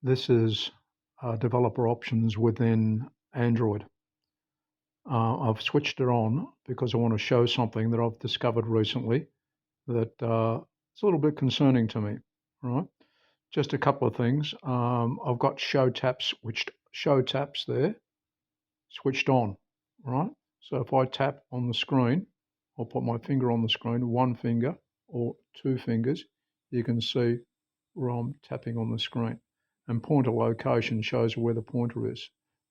This is developer options within Android. I've switched it on because I want to show something that I've discovered recently that it's a little bit concerning to me, right? Just a couple of things. I've got show taps there switched on, right? So if I tap on the screen, I'll put my finger on the screen, one finger or two fingers, you can see where I'm tapping on the screen. And pointer location shows where the pointer is.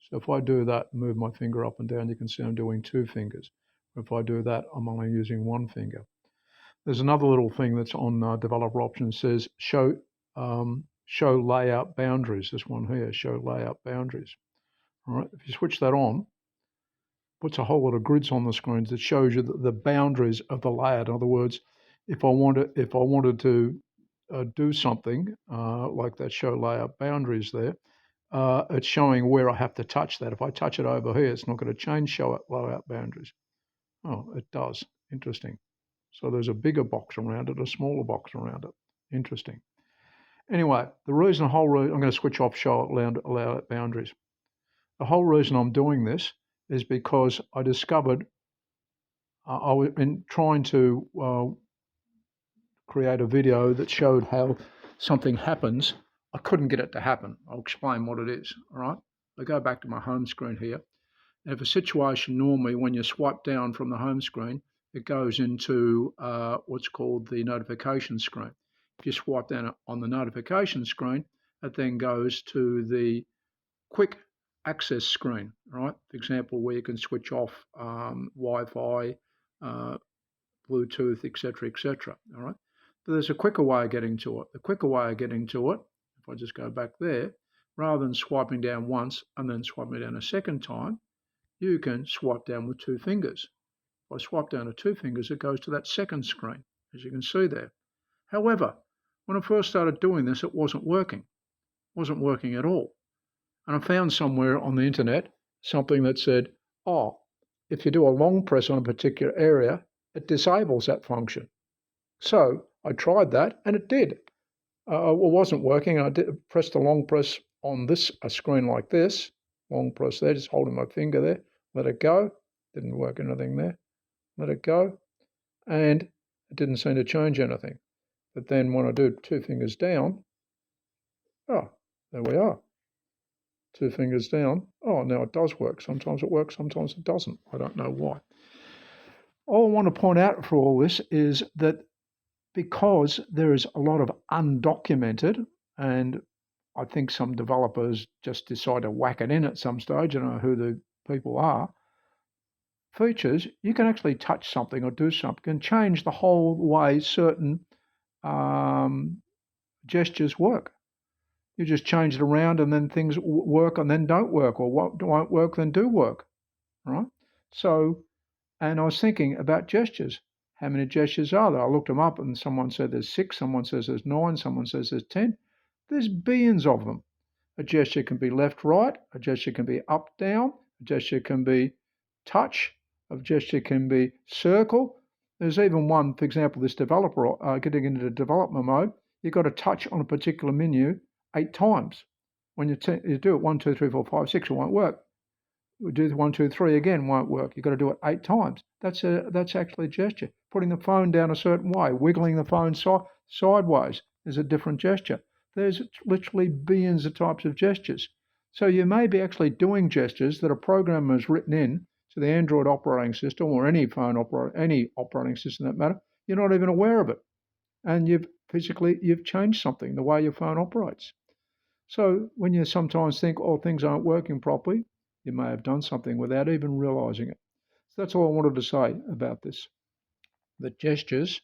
So if I do that, move my finger up and down, you can see I'm doing two fingers. If I do that, I'm only using one finger. There's another little thing that's on developer options, says show layout boundaries. This one here, show layout boundaries. All right, if you switch that on, puts a whole lot of grids on the screens that shows you the boundaries of the layout. In other words, if I wanted to do something like that, show layout boundaries there, it's showing where I have to touch that. If I touch it over here, it's not going to change show layout boundaries. Oh, it does. Interesting. So there's a bigger box around it, a smaller box around it. Interesting. Anyway, I'm going to switch off show layout boundaries. The whole reason I'm doing this is because I discovered I was in trying to create a video that showed how something happens. I couldn't get it to happen. I'll explain what it is. All right. I go back to my home screen here. And if a situation normally, when you swipe down from the home screen, it goes into what's called the notification screen. If you swipe down on the notification screen, it then goes to the quick access screen, right? For example, where you can switch off Wi-Fi, Bluetooth, etc., all right? But there's a quicker way of getting to it. The quicker way of getting to it, if I just go back there, rather than swiping down once and then swiping down a second time, you can swipe down with two fingers. If I swipe down with two fingers, it goes to that second screen, as you can see there. However, when I first started doing this, it wasn't working. It wasn't working at all. And I found somewhere on the internet something that said, oh, if you do a long press on a particular area, it disables that function. So I tried that and it did. It wasn't working. I pressed a long press on a screen like this, long press there, just holding my finger there, let it go. Didn't work anything there. Let it go. And it didn't seem to change anything. But then when I do two fingers down, oh, there we are. Two fingers down. Oh, now it does work. Sometimes it works, sometimes it doesn't. I don't know why. All I want to point out for all this is that because there is a lot of undocumented, and I think some developers just decide to whack it in at some stage, I don't know who the people are, features, you can actually touch something or do something and change the whole way certain gestures work. You just change it around and then things work and then don't work, or what won't work then do work, right? So, and I was thinking about gestures. How many gestures are there? I looked them up and someone said there's 6, someone says there's 9, someone says there's 10. There's billions of them. A gesture can be left, right. A gesture can be up, down. A gesture can be touch. A gesture can be circle. There's even one, for example, this developer, getting into the development mode, you've got to touch on a particular menu 8 times. When you do it 1, 2, 3, 4, 5, 6, it won't work. You do 1, 2, 3 again, won't work. You've got to do it 8 times. That's actually a gesture. Putting the phone down a certain way, wiggling the phone sideways is a different gesture. There's literally billions of types of gestures. So you may be actually doing gestures that a programmer has written in to the Android operating system or any operating system that matter. You're not even aware of it. And you've changed something, the way your phone operates. So when you sometimes think, oh, things aren't working properly, you may have done something without even realizing it. So that's all I wanted to say about this. The gestures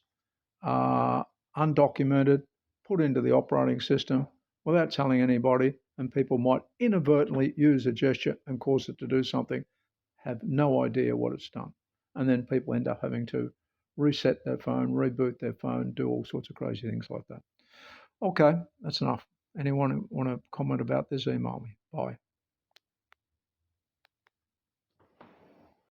are undocumented, put into the operating system without telling anybody, and people might inadvertently use a gesture and cause it to do something, have no idea what it's done. And then people end up having to reset their phone, reboot their phone, do all sorts of crazy things like that. Okay, that's enough. Anyone want to comment about this, email me. Bye.